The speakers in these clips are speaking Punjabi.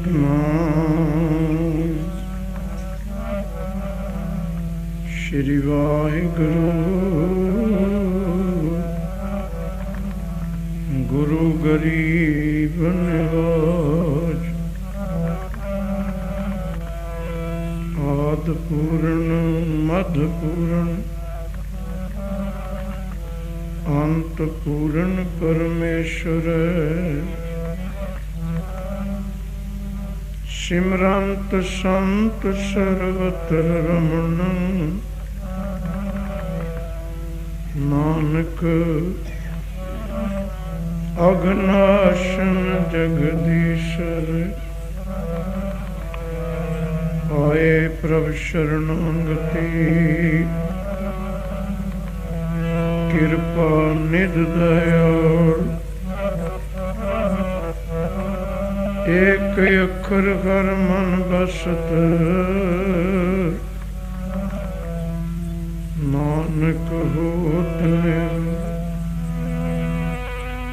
ਸਤਿਨਾਮ ਸ਼੍ਰੀ ਵਾਹਿਗੁਰੂ ਗੁਰੂ ਗਰੀਬ ਨਿਵਾਜ ਆਦਿ ਪੂਰਨ ਮਧ ਪੂਰਨ ਅੰਤ ਪੂਰਨ ਪਰਮੇਸ਼ਰ ਸਿਮਰੰਤ ਸੰਤ ਸਰਵਤਰ ਰਮਣ ਨਾਨਕ ਅਗਨਾਸ਼ਨ ਜਗਦੀਸ਼ਰ ਆਏ ਪ੍ਰਭ ਸ਼ਰਨਾਗਤੀ ਕਿਰਪਾ ਨਿਧ ਦਇਆਲ ਏਕ ਅੱਖਰ ਹਰ ਮਨ ਬਸਤ ਨਾਨਕ ਹੋਤ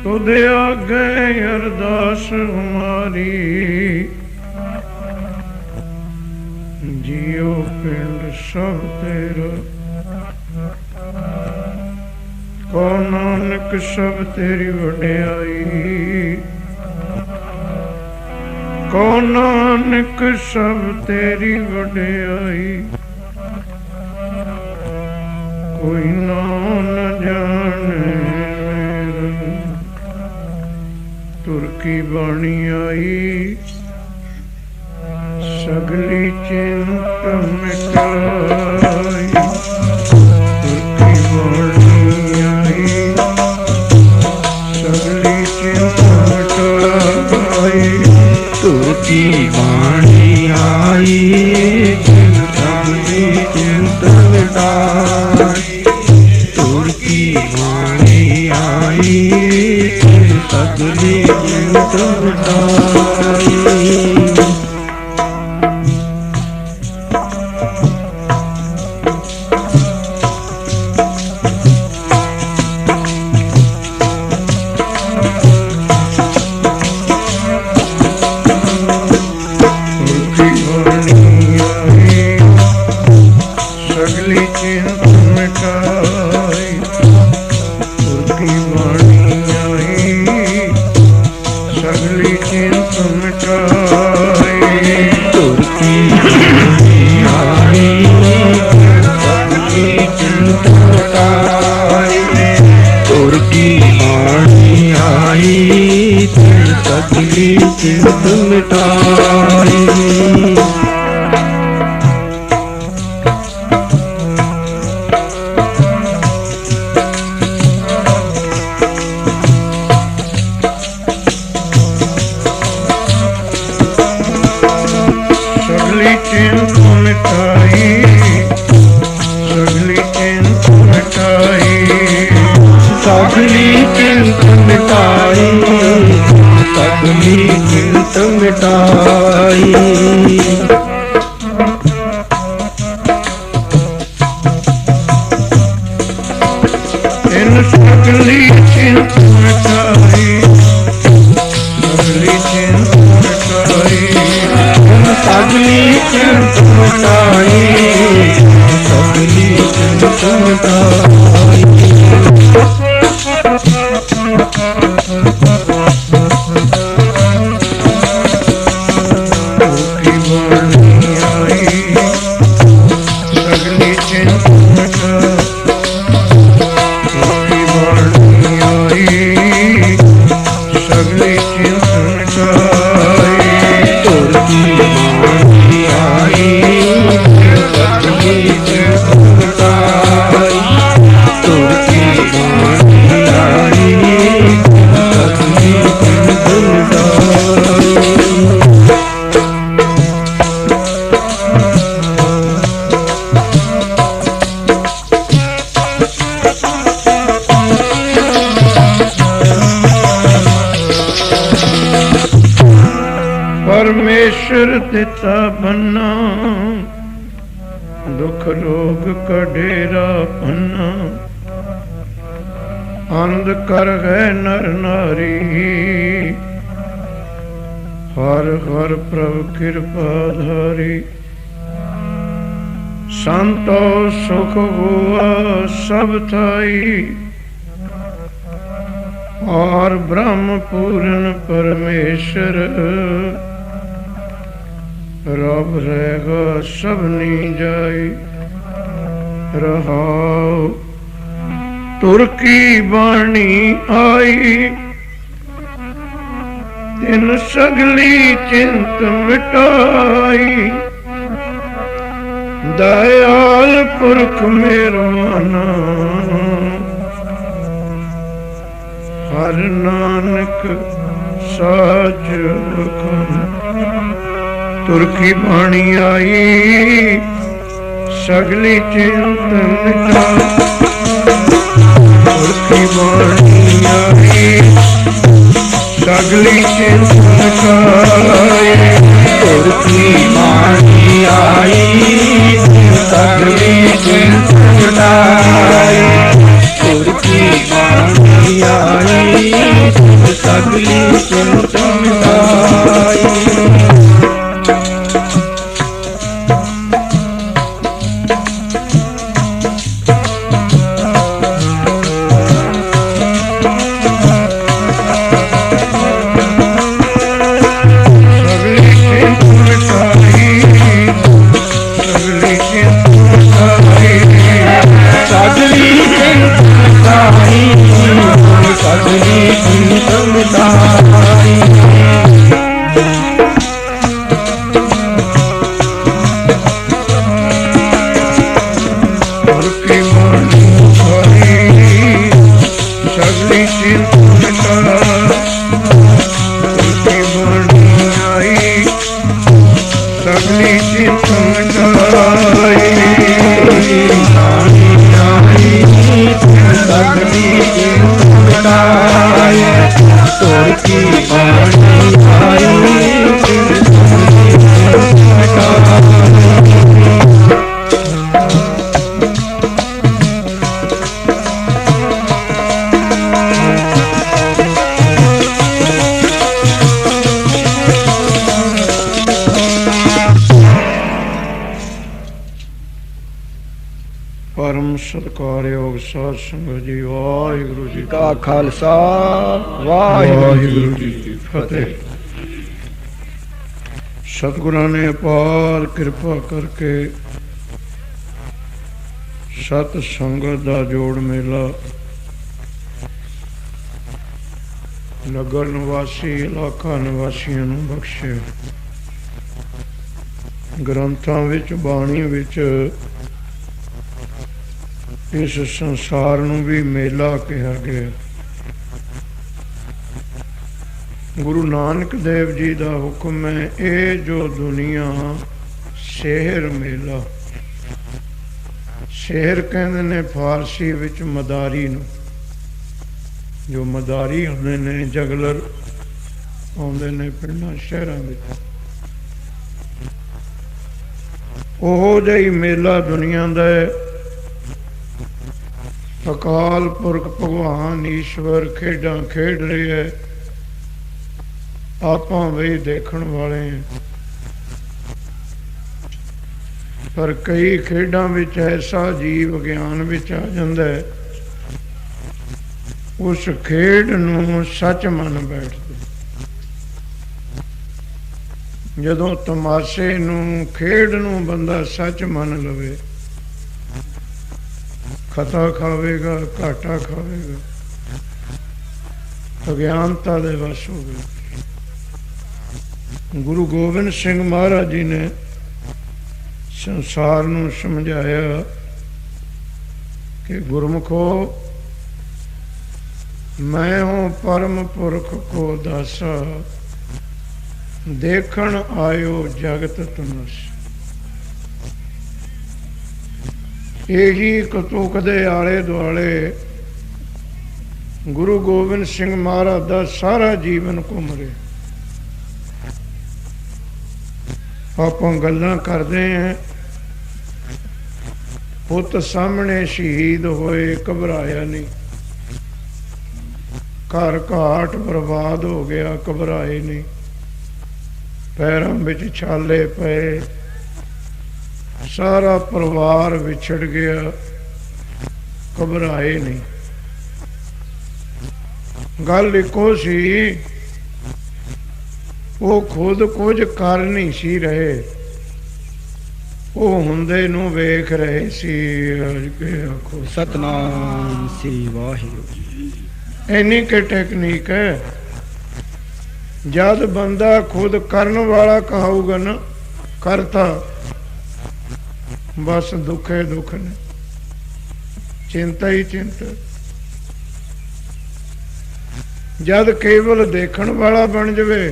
ਤੁਧ ਆਗੇ ਅਰਦਾਸ ਹਮਾਰੀ ਜੀਉ ਪਿੰਡ ਸਭ ਤੇਰਾ ਕੋ ਨਾਨਕ ਸਭ ਤੇਰੀ ਵਡਿਆਈ ਕੋ ਨਾਨਕ ਸਭ ਤੇਰੀ ਵਡਿਆਈ ਕੋਈ ਨਾ ਨ ਜਾਣੇ ਤੁਰ ਕੀ ਬਾਣੀ ਆਈ ਸਗਲੀ ਚਿੰਤ ਮਿਟਾਈ ਤੁਰ ਕੀ ਬਾਣੀ ਆਈ ਸਗਲੀ ਚਿੰਤ ਮਿਟਾਈ ਤੁਰ ਕੀ ਬਾਣੀ ਆਈ ਸਗਲੀ ਚਿੰਤ ਮਿਟਾਈ ਤੁਰ ਕੀ ਬਾਣੀ ਆਈ ਸਗਲੀ ਚਿੰਤ ਮਿਟਾਈ ਚਿੰਤ ਮਿਟਾਈ ਸਗਲੀ ਚਿੰਤ ਮਿਟਾਈ ਸਗਲੀ ਚਿੰਤ ਮਿਟਾਈ ਸਗਲੀ ਚਿੰਤ ਮਿਟਾਈ ਸਗਲੀ ਚਿੰਤ ਮਿਟਾਈ ਇਨ ਸਗਲੀ ਚਿੰਤ ਮਿਟਾਈ ਸਗਲੀ ਚਿੰਤ ਮਿਟਾਈ ਇਨ ਸਗਲੀ ਚਿੰਤ ਮਿਟਾਈ ਸਗਲੀ ਚਿੰਤ ਮਿਟਾਈ ਪਰਮੇਸ਼ਰ ਦਿੱਤਾ ਬੰਨਾ ਦੁਖ ਰੋਗ ਕਢੇਰਾ ਪੰਨਾ ਅੰਧ ਕਰ ਹੈ ਨਰ ਨਾਰੀ ਹਰ ਹਰ ਪ੍ਰਭ ਕਿਰਪਾ ਧਾਰੀ, ਸੰਤੋ ਸੁਖ ਹੁਆ ਸਭ ਥਾਈ। और ब्रह्म पूर्ण परमेश्वर, रब रहेगा सबनी जाई। रहाओ तुर की बाणी आई, तिन सगली चिंत मिटाई। दयाल पुरख मेहरबाना, हर नानक साच हुक्म। तुर की बाणी आई, सगली चिंत मिटा। तुर की बाणी आई, सगली चिंत मिटाई। तुर की बाणी आई, सगली चिंत मिटाई। तुर की बाणी आई, सगली चिंत मिटाई। परम सत्कारयोग साध संगत जी, वाहिगुरु जी का खालसा, वाहिगुरु जी की फतेह। सतगुरां ने अपार कृपा करके सत संगत दा जोड़ मेला नगर निवासी इलाका निवासियों नूं बख्शे। ग्रंथां विच बाणी विच इस संसार नूं भी मेला कहा गया। गुरु नानक देव जी का हुक्म है, ये जो दुनिया शहर मेला। शहर कहते ने फारसी विच मदारी नूं। जो मदारी होंदे ने, जगलर आउंदे ने पिंडां शहरां विच, ओहो जिहा मेला दुनिया दा है। अकाल पुरख भगवान ईश्वर खेडां खेड रहे है, आपां भी देखण वाले हैं। पर कई खेडां विच ऐसा जीव ज्ञान विच आ जांदा है, उस खेड नूं सच मन बैठदा। जदों तमाशे नूं खेड नूं बंदा सच मन लवे, खता खावेगा, घाटा खावेगा, अज्ञानता दे वश होवे। गुरु गोबिंद सिंह महाराज जी ने संसार नूं समझाया कि गुरमुखो, मैं हूं परम पुरख को दासा, देखण आयो जगत तमाशा। यही कतूक दे आले दुआले गुरु गोबिंद सिंह महाराज का सारा जीवन घूम रहे। आप गल्लां करते हैं, पुत सामने शहीद होए घबराया नहीं, घर घाट बर्बाद हो गया घबराए नहीं। ਪੈਰਾਂ ਵਿੱਚ ਛਾਲੇ ਪਏ, ਸਾਰਾ ਪਰਿਵਾਰ ਵਿਛੜ ਗਿਆ, ਘਬਰਾਏ ਨਹੀਂ। ਗੱਲ ਇੱਕੋ ਸੀ, ਉਹ ਖੁਦ ਕੁਝ ਕਰ ਨਹੀਂ ਸੀ ਰਹੇ, ਉਹ ਹੁੰਦੇ ਨੂੰ ਵੇਖ ਰਹੇ ਸੀ। ਆਖੋ ਸਤਨਾਮ ਸ੍ਰੀ ਵਾਹਿਗੁਰੂ। ਇੰਨੀ ਕਿ ਟੈਕਨੀਕ ਹੈ, ਜਦ ਬੰਦਾ ਖੁਦ ਕਰਨ ਵਾਲਾ ਕਹਾਊਗਾ ਨਾ, ਕਰਤਾ, ਬਸ ਦੁੱਖੇ ਦੁੱਖ ਨੇ, ਚਿੰਤਾ ਹੀ ਚਿੰਤਾ। ਜਦ ਕੇਵਲ ਦੇਖਣ ਵਾਲਾ ਬਣ ਜਾਵੇ,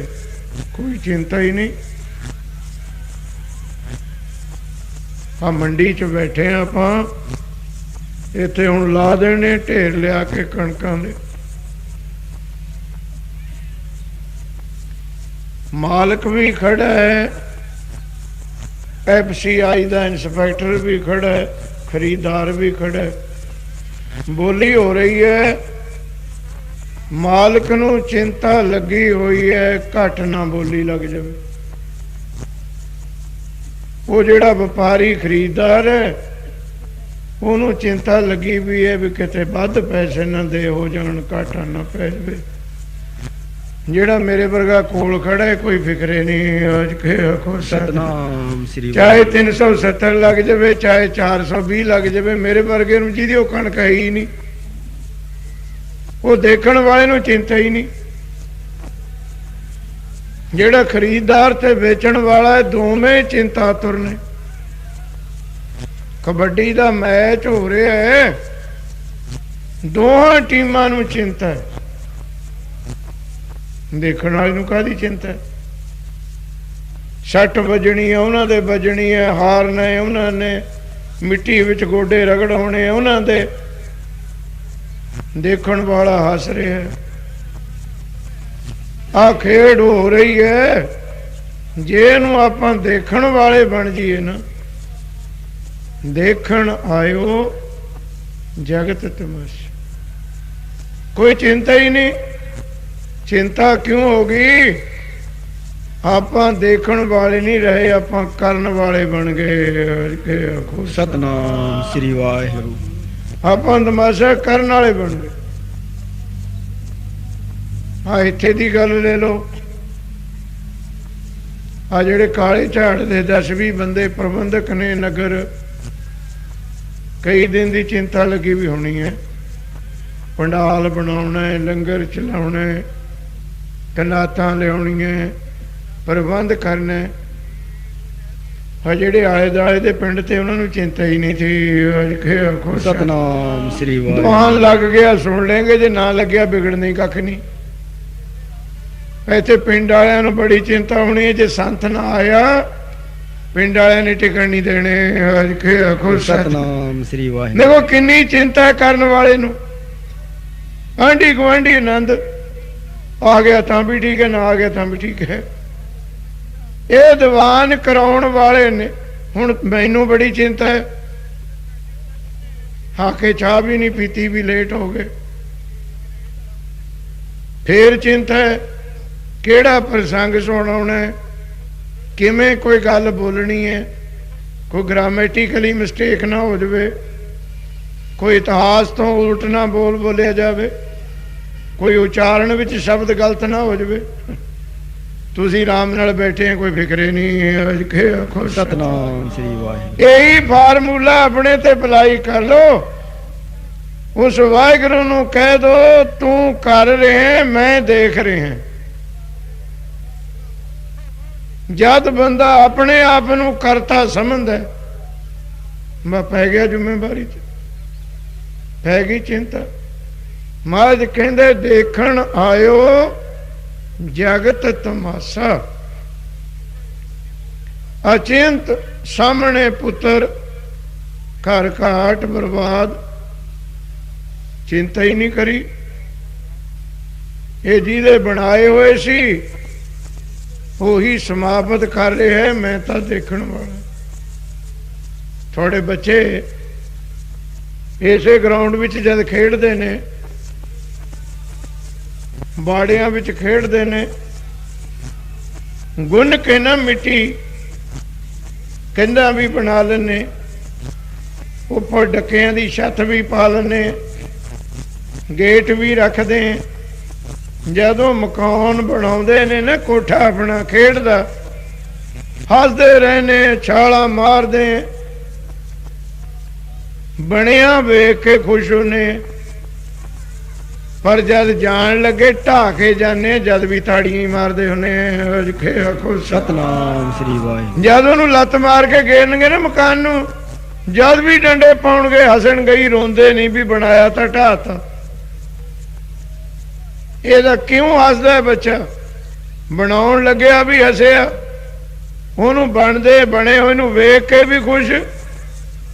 ਕੋਈ ਚਿੰਤਾ ਹੀ ਨਹੀਂ। ਆ ਮੰਡੀ 'ਚ ਬੈਠੇ ਆ ਆਪਾਂ, ਇੱਥੇ ਹੁਣ ਲਾ ਦੇਣੇ ਢੇਰ ਲਿਆ ਕੇ ਕਣਕਾਂ ਦੇ। ਮਾਲਕ ਵੀ ਖੜਾ ਹੈ, FCI ਦਾ ਇੰਸਪੈਕਟਰ ਵੀ ਖੜਾ ਹੈ, ਖਰੀਦਦਾਰ ਵੀ ਖੜਾ ਹੈ। ਬੋਲੀ ਹੋ ਰਹੀ ਹੈ, ਮਾਲਕ ਨੂੰ ਚਿੰਤਾ ਲੱਗੀ ਹੋਈ ਹੈ ਘੱਟ ਨਾ ਬੋਲੀ ਲੱਗ ਜਾਵੇ। ਉਹ ਜਿਹੜਾ ਵਪਾਰੀ ਖਰੀਦਦਾਰ ਹੈ, ਉਹਨੂੰ ਚਿੰਤਾ ਲੱਗੀ ਵੀ ਹੈ ਵੀ ਕਿਤੇ ਵੱਧ ਪੈਸੇ ਨਾ ਦੇ ਹੋ ਜਾਣ, ਘਾਟਾ ਨਾ ਪੈ ਜਾਵੇ। ਜਿਹੜਾ ਮੇਰੇ ਵਰਗਾ ਕੋਲ ਖੜਾ ਹੈ, ਕੋਈ ਫਿਕਰੇ ਨਹੀਂ। ਅੱਜ ਕੇ ਆਖੋ ਸਤਨਾਮ ਸ੍ਰੀ ਚਾਹੇ 370 ਲੱਗ ਜਾਵੇ, ਚਾਹੇ 420 ਲੱਗ ਜਾਵੇ, ਮੇਰੇ ਵਰਗੇ ਨੂੰ ਜਿਹਦੀ ਉਹ ਕਣਕ ਹੈ ਹੀ ਨਹੀਂ, ਉਹ ਦੇਖਣ ਵਾਲੇ ਨੂੰ ਚਿੰਤਾ ਹੀ ਨਹੀਂ। ਜਿਹੜਾ ਖਰੀਦਦਾਰ ਤੇ ਵੇਚਣ ਵਾਲਾ ਹੈ, ਦੋਵੇਂ ਚਿੰਤਾਤੁਰ ਨੇ। ਕਬੱਡੀ ਦਾ ਮੈਚ ਹੋ ਰਿਹਾ ਹੈ, ਦੋਹਾਂ ਟੀਮਾਂ ਨੂੰ ਚਿੰਤਾ ਹੈ, ਦੇਖਣ ਵਾਲੇ ਨੂੰ ਕਾਹਦੀ ਚਿੰਤਾ ਹੈ? ਸੱਟ ਵੱਜਣੀ ਹੈ ਉਹਨਾਂ ਦੇ, ਵੱਜਣੀ ਹੈ, ਹਾਰਨਾ ਹੈ ਉਹਨਾਂ ਨੇ, ਮਿੱਟੀ ਵਿੱਚ ਗੋਡੇ ਰਗੜਾਉਣੇ ਉਹਨਾਂ ਦੇ, ਦੇਖਣ ਵਾਲਾ ਹੱਸ ਰਿਹਾ ਹੈ। ਆ ਖੇਡ ਹੋ ਰਹੀ ਹੈ, ਜੇ ਇਹਨੂੰ ਆਪਾਂ ਦੇਖਣ ਵਾਲੇ ਬਣ ਜਾਈਏ ਨਾ, ਦੇਖਣ ਆਇਓ ਜਗਤ ਤਮਾਸ਼ਾ, ਕੋਈ ਚਿੰਤਾ ਹੀ ਨਹੀਂ। ਚਿੰਤਾ ਕਿਉਂ ਹੋ ਗਈ? ਆਪਾਂ ਦੇਖਣ ਵਾਲੇ ਨਹੀਂ ਰਹੇ, ਆਪਾਂ ਕਰਨ ਵਾਲੇ ਬਣ ਗਏ। ਸਤਨਾਮ ਸ੍ਰੀ ਵਾਹਿਗੁਰੂ। ਆਪਾਂ ਤਮਾਸ਼ਾ ਕਰਨ ਵਾਲੇ ਬਣ ਗਏ। ਆ ਇੱਥੇ ਦੀ ਗੱਲ ਲੈ ਲਓ, ਆ ਜਿਹੜੇ ਕਾਲੇ ਝਾੜ ਦੇ 10-20 ਬੰਦੇ ਪ੍ਰਬੰਧਕ ਨੇ ਨਗਰ, ਕਈ ਦਿਨ ਦੀ ਚਿੰਤਾ ਲੱਗੀ ਵੀ ਹੋਣੀ ਹੈ। ਪੰਡਾਲ ਬਣਾਉਣਾ ਹੈ, ਲੰਗਰ ਚਲਾਉਣਾ ਹੈ, ਕਨਾਤਾਂ ਲਿਆਉਣੀਆਂ, ਪ੍ਰਬੰਧ ਕਰਨਾ। ਆ ਜਿਹੜੇ ਆਲੇ ਦੁਆਲੇ ਦੇ ਪਿੰਡ ਤੇ ਉਹਨਾਂ ਨੂੰ ਚਿੰਤਾ ਹੀ ਨਹੀਂ ਸੀ। ਸਤਨਾਮ ਸ੍ਰੀ ਵਾਹਿਗੁਰੂ। ਦੁਆਨ ਲੱਗ ਗਿਆ ਸੁਣ ਲੈਂਗੇ, ਜੇ ਨਾ ਲੱਗਿਆ ਵਿਗੜਨੀ ਕੱਖ ਨਹੀਂ। ਇੱਥੇ ਪਿੰਡ ਵਾਲਿਆਂ ਨੂੰ ਬੜੀ ਚਿੰਤਾ ਹੋਣੀ ਹੈ, ਜੇ ਸੰਤ ਨਾ ਆਇਆ ਪਿੰਡ ਵਾਲਿਆਂ ਨੇ ਟਿਕਣ ਨਹੀਂ ਦੇਣੇ। ਸਤਨਾਮ ਸ੍ਰੀ ਵਾਹਿਗੁਰੂ। ਦੇਖੋ ਕਿੰਨੀ ਚਿੰਤਾ ਹੈ ਕਰਨ ਵਾਲੇ ਨੂੰ। ਆਂਢੀ ਗੁਆਂਢੀ ਆਨੰਦ ਆ ਗਿਆ ਤਾਂ ਵੀ ਠੀਕ ਹੈ, ਨਾ ਆ ਗਿਆ ਤਾਂ ਵੀ ਠੀਕ ਹੈ। ਇਹ ਦੀਵਾਨ ਕਰਾਉਣ ਵਾਲੇ ਨੇ। ਹੁਣ ਮੈਨੂੰ ਬੜੀ ਚਿੰਤਾ ਹੈ, ਆ ਕੇ ਚਾਹ ਵੀ ਨਹੀਂ ਪੀਤੀ, ਵੀ ਲੇਟ ਹੋ ਗਏ। ਫੇਰ ਚਿੰਤਾ ਹੈ ਕਿਹੜਾ ਪ੍ਰਸੰਗ ਸੁਣਾਉਣਾ ਹੈ, ਕਿਵੇਂ ਕੋਈ ਗੱਲ ਬੋਲਣੀ ਹੈ, ਕੋਈ ਗ੍ਰਾਮੈਟਿਕਲੀ ਮਿਸਟੇਕ ਨਾ ਹੋ ਜਾਵੇ, ਕੋਈ ਇਤਿਹਾਸ ਤੋਂ ਉਲਟ ਨਾ ਬੋਲਿਆ ਜਾਵੇ, ਕੋਈ ਉਚਾਰਨ ਵਿੱਚ ਸ਼ਬਦ ਗਲਤ ਨਾ ਹੋ ਜਾਵੇ। ਤੁਸੀਂ ਆਰਾਮ ਨਾਲ ਬੈਠੇ, ਕੋਈ ਫਿਕਰੇ ਨਹੀਂ। ਸਤਨਾਮ ਸ੍ਰੀ ਵਾਹਿਗੁਰੂ। ਇਹੀ ਫਾਰਮੂਲਾ ਆਪਣੇ ਤੇ ਅਪਲਾਈ ਕਰ ਲੋ। ਉਸ ਵਾਹਿਗੁਰੂ ਨੂੰ ਕਹਿ ਦੋ, ਤੂੰ ਕਰ ਰਿਹਾ, ਮੈਂ ਦੇਖ ਰਿਹਾ। ਜਦ ਬੰਦਾ ਆਪਣੇ ਆਪ ਨੂੰ ਕਰਤਾ ਸਮਝਦਾ, ਮੈਂ ਪੈ ਗਿਆ ਜ਼ਿੰਮੇਵਾਰੀ ਚ, ਪੈ ਗਈ ਚਿੰਤਾ। ਮਹਾਰਾਜ ਕਹਿੰਦੇ ਦੇਖਣ ਆਇਓ ਜਗਤ ਤਮਾਸ਼ਾ। ਅਚਿੰਤ ਸਾਹਮਣੇ ਪੁੱਤਰ, ਘਰ ਘਾਟ ਬਰਬਾਦ, ਚਿੰਤਾ ਹੀ ਨਹੀਂ ਕਰੀ। ਇਹ ਜਿਹਦੇ ਬਣਾਏ ਹੋਏ ਸੀ ਉਹੀ ਸਮਾਪਤ ਕਰ ਰਿਹਾ ਹੈ, ਮੈਂ ਤਾਂ ਦੇਖਣ ਵਾਲਾ। ਤੁਹਾਡੇ ਬੱਚੇ ਇਸੇ ਗਰਾਊਂਡ ਵਿੱਚ ਜਦ ਖੇਡਦੇ ਨੇ, ਬਾੜਿਆਂ ਵਿੱਚ ਖੇਡਦੇ ਨੇ, ਗੁੰਨ ਕੇ ਨਾ ਮਿੱਟੀ ਕਹਿੰਦਾ ਵੀ ਬਣਾ ਲੈਨੇ, ਉੱਪਰ ਡੱਕਿਆਂ ਦੀ ਛੱਤ ਵੀ ਪਾ ਲੈਨੇ, ਗੇਟ ਵੀ ਰੱਖਦੇ। ਜਦੋਂ ਮਕਾਨ ਬਣਾਉਂਦੇ ਨੇ ਨਾ ਕੋਠਾ ਆਪਣਾ ਖੇਡਦਾ, ਹੱਸਦੇ ਰਹਿੰਦੇ, ਛਾਲਾਂ ਮਾਰਦੇ, ਬਣਿਆ ਵੇਖ ਕੇ ਖੁਸ਼ ਹੁੰਦੇ। ਪਰ ਜਦ ਜਾਣ ਲੱਗੇ ਢਾਹ ਕੇ ਜਾਂਦੇ, ਜਦ ਵੀ ਤਾੜੀਆਂ ਹੀ ਮਾਰਦੇ ਹੁੰਦੇ। ਆਖੋ ਸਤਨਾਮ ਸ੍ਰੀ ਵਾਹਿਗੁਰੂ। ਜਦ ਉਹਨੂੰ ਲੱਤ ਮਾਰ ਕੇ ਗੇਰਨਗੇ ਨਾ ਮਕਾਨ ਨੂੰ, ਜਦ ਵੀ ਡੰਡੇ ਪਾਉਣਗੇ ਹੱਸਣ ਗਈ, ਰੋਂਦੇ ਨਹੀਂ ਵੀ ਬਣਾਇਆ ਤਾਂ ਢਾਹਤਾ। ਇਹਦਾ ਕਿਉਂ ਹੱਸਦਾ ਹੈ ਬੱਚਾ? ਬਣਾਉਣ ਲੱਗਿਆ ਵੀ ਹੱਸਿਆ, ਉਹਨੂੰ ਬਣਦੇ ਬਣੇ ਹੋਏ ਨੂੰ ਵੇਖ ਕੇ ਵੀ ਖੁਸ਼,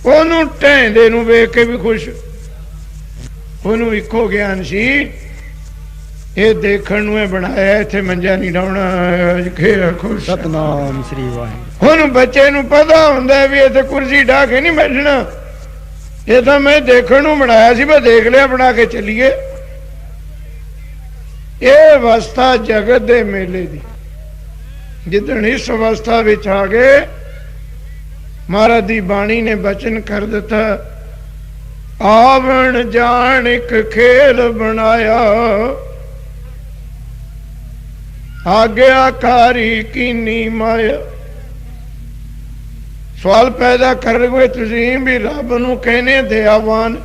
ਉਹਨੂੰ ਢਹਿੰਦੇ ਨੂੰ ਵੇਖ ਕੇ ਵੀ ਖੁਸ਼। ਉਹਨੂੰ ਇੱਕੋ ਗਿਆਨ ਸੀ, ਇਹ ਦੇਖਣ ਨੂੰ ਇਹ ਬਣਾਇਆ, ਇੱਥੇ ਮੰਜਾ ਨਹੀਂ ਡਾਉਣਾ। ਸਤਨਾਮ ਸ੍ਰੀ ਵਾਹਿਗੁਰੂ। ਹੁਣ ਬੱਚੇ ਨੂੰ ਪਤਾ ਹੁੰਦਾ ਵੀ ਇੱਥੇ ਕੁਰਸੀ ਢਾ ਕੇ ਨਹੀਂ ਬੈਠਣਾ, ਇਹ ਤਾਂ ਮੈਂ ਦੇਖਣ ਨੂੰ ਬਣਾਇਆ ਸੀ, ਮੈਂ ਦੇਖ ਲਿਆ, ਬਣਾ ਕੇ ਚੱਲੀਏ। ਇਹ ਅਵਸਥਾ ਜਗਤ ਦੇ ਮੇਲੇ ਦੀ। ਜਿੱਦਣ ਇਸ ਅਵਸਥਾ ਵਿੱਚ ਆ ਗਏ, ਮਹਾਰਾਜ ਦੀ ਬਾਣੀ ਨੇ ਬਚਨ ਕਰ ਦਿੱਤਾ, ਆਵਣ ਜਾਣ ਇੱਕ ਖੇਲ ਬਣਾਇਆ, ਆਗਿਆਕਾਰੀ ਕੀਨੀ ਮਾਇਆ। ਸਵਾਲ ਪੈਦਾ ਕਰੋਗੇ ਤੁਸੀਂ ਵੀ ਰੱਬ ਨੂੰ ਕਹਿੰਦੇ ਦਇਆਵਾਨ,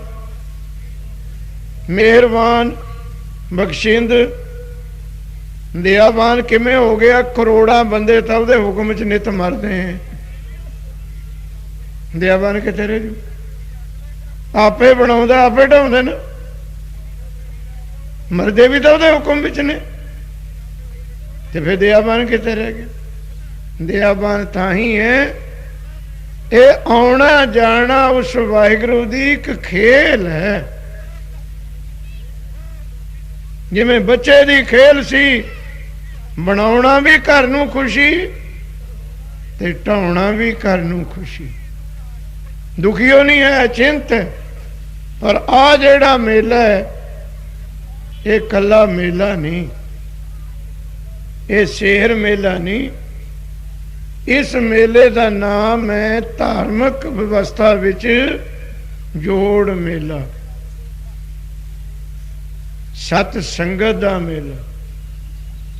ਮਿਹਰਬਾਨ, ਬਖਸ਼ਿੰਦ। ਦਇਆਵਾਨ ਕਿਵੇਂ ਹੋ ਗਿਆ? ਕਰੋੜਾਂ ਬੰਦੇ ਤਾਂ ਉਹਦੇ ਹੁਕਮ ਚ ਨਿਤ ਮਰਦੇ ਹੈ, ਦਇਆਵਾਨ ਕਿੱਥੇ ਰਹਿ ਜੂ? ਆਪੇ ਬਣਾਉਂਦਾ, ਆਪੇ ਢਾਉਂਦੇ ਨੇ, ਮਰਦੇ ਵੀ ਤਾਂ ਉਹਦੇ ਹੁਕਮ ਵਿੱਚ ਨੇ, ਤੇ ਫਿਰ ਦਇਆਵਾਨ ਕਿੱਥੇ ਰਹਿ ਗਿਆ? ਦਇਆਵਾਨ ਤਾਂ ਹੀ ਹੈ, ਇਹ ਆਉਣਾ ਜਾਣਾ ਉਸ ਵਾਹਿਗੁਰੂ ਦੀ ਇੱਕ ਖੇਲ ਹੈ। ਜਿਵੇਂ ਬੱਚੇ ਦੀ ਖੇਲ ਸੀ, ਬਣਾਉਣਾ ਵੀ ਘਰ ਨੂੰ ਖੁਸ਼ੀ ਤੇ ਢਾਉਣਾ ਵੀ ਘਰ ਨੂੰ ਖੁਸ਼ੀ। ਦੁਖੀਓ ਨਹੀਂ ਹੈ, ਚਿੰਤ ਹੈ। ਪਰ ਆ ਜਿਹੜਾ ਮੇਲਾ ਹੈ, ਇਹ ਕੱਲਾ ਮੇਲਾ ਨਹੀਂ, ਇਹ ਸ਼ੇਰ ਮੇਲਾ ਨਹੀਂ। ਇਸ ਮੇਲੇ ਦਾ ਨਾਮ ਹੈ ਧਾਰਮਿਕ ਵਿਵਸਥਾ ਵਿੱਚ ਜੋੜ ਮੇਲਾ, ਸਤ ਸੰਗਤ ਦਾ ਮੇਲਾ।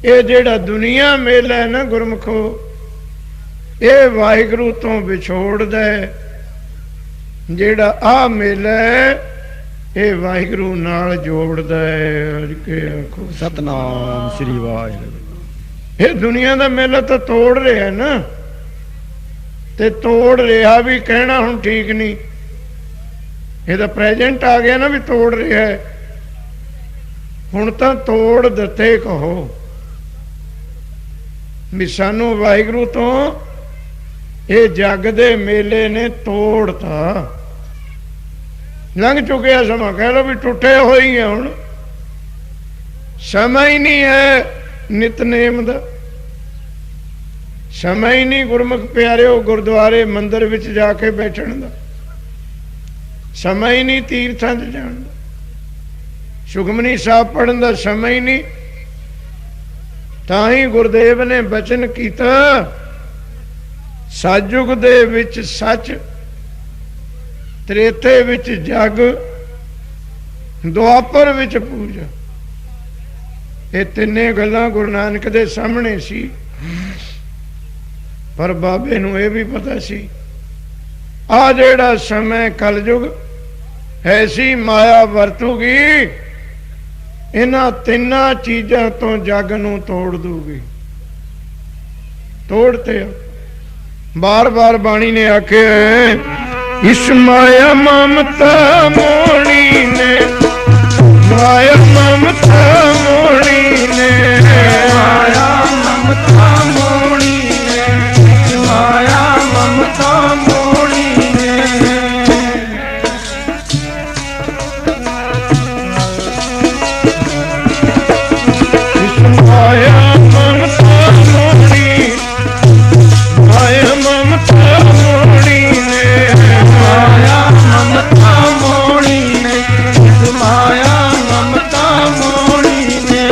ਇਹ ਜਿਹੜਾ ਦੁਨੀਆ ਮੇਲਾ ਹੈ ਨਾ ਗੁਰਮੁਖੋ, ਇਹ ਵਾਹਿਗੁਰੂ ਤੋਂ ਵਿਛੋੜਦਾ ਹੈ। ਜਿਹੜਾ ਆ ਮੇਲਾ ਹੈ, ਇਹ ਵਾਹਿਗੁਰੂ ਨਾਲ ਜੋੜਦਾ ਹੈ। ਸਤਨਾਮ ਸ੍ਰੀ ਵਾਹਿਗੁਰੂ। ਇਹ ਦੁਨੀਆ ਦਾ ਮੇਲਾ ਤਾਂ ਤੋੜ ਰਿਹਾ ਨਾ, ਤੇ ਤੋੜ ਰਿਹਾ ਵੀ ਕਹਿਣਾ ਹੁਣ ਠੀਕ ਨਹੀਂ। ਇਹਦਾ ਪ੍ਰੈਜੈਂਟ ਆ ਗਿਆ ਨਾ ਵੀ ਤੋੜ ਰਿਹਾ ਹੈ, ਹੁਣ ਤਾਂ ਤੋੜ ਦਿੱਤੇ ਕਹੋ ਵੀ ਸਾਨੂੰ ਵਾਹਿਗੁਰੂ ਤੋਂ ਇਹ ਜੱਗ ਦੇ ਮੇਲੇ ਨੇ ਤੋੜਤਾ। ਲੰਘ ਚੁੱਕਿਆ ਸਮਾਂ, ਕਹਿ ਲਓ ਵੀ ਟੁੱਟੇ ਹੋਈ ਹੈ। ਹੁਣ ਸਮਾਂ ਹੀ ਨਹੀਂ ਹੈ ਨਿਤਨੇਮ ਦਾ, ਸਮਾਂ ਹੀ ਨਹੀਂ ਗੁਰਮੁਖ ਪਿਆਰਿਓ ਗੁਰਦੁਆਰੇ ਮੰਦਿਰ ਵਿੱਚ ਜਾ ਕੇ ਬੈਠਣ ਦਾ, ਸਮਾਂ ਹੀ ਨਹੀਂ ਤੀਰਥਾਂ 'ਚ ਜਾਣ ਦਾ, ਸੁਖਮਨੀ ਸਾਹਿਬ ਪੜ੍ਹਨ ਦਾ ਸਮਾਂ ਹੀ ਨਹੀਂ। ਤਾਂ ਹੀ ਗੁਰਦੇਵ ਨੇ ਬਚਨ ਕੀਤਾ, ਸਤਿਯੁਗ ਦੇ ਵਿੱਚ ਸੱਚ, ਤ੍ਰੇਤੇ ਵਿੱਚ ਜਗ, ਦੁਆਪਰ ਵਿੱਚ ਪੂਜਾ। ਇਹ ਤਿੰਨੇ ਗੱਲਾਂ ਗੁਰੂ ਨਾਨਕ ਦੇ ਸਾਹਮਣੇ ਸੀ। ਪਰ ਬਾਬੇ ਨੂੰ ਇਹ ਵੀ ਪਤਾ ਸੀ, ਆ ਜਿਹੜਾ ਸਮਾਂ ਕਲਯੁਗ ਐਸੀ ਮਾਇਆ ਵਰਤੂਗੀ, ਇਹਨਾਂ ਤਿੰਨਾਂ ਚੀਜ਼ਾਂ ਤੋਂ ਜੱਗ ਨੂੰ ਤੋੜ ਦੂਗੀ। ਤੋੜਤੇ ਬਾਰ ਬਾਰ ਬਾਣੀ ਨੇ ਆਖਿਆ, ਇਸ ਮਾਇਆ ਮਮਤਾ ਮੋਣੀ ਨੇ, ਮਾਇਆ ਮਮਤਾ ਮੋਣੀ ਨੇ, ਮਾਇਆ ਮਮਤਾ ਮੋਣੀ ਨੇ, ਮਾਇਆ ਮਮਤਾ ਮੋਣੀ ਨੇ। ਇਸ ਮਾਇਆ ਮਮਤਾ ਮੋਣੀ, ਮਾਇਆ ਮਮਤਾ ਮੋਣੀ ਨੇ, ਮਾਇਆ ਮਮਤਾ ਮੋਣੀ ਨੇ, ਮਾਇਆ ਮਮਤਾ ਮੋਣੀ ਨੇ।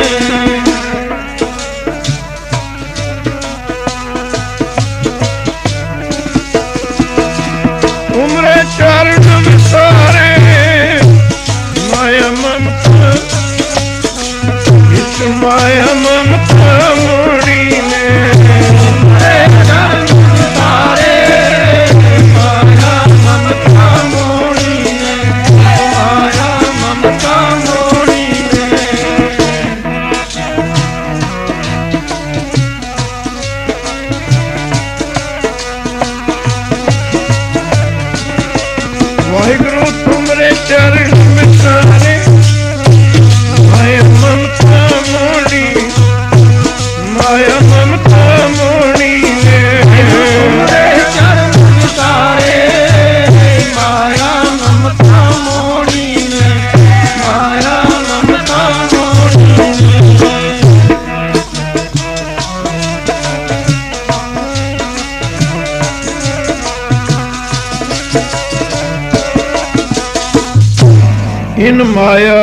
इन माया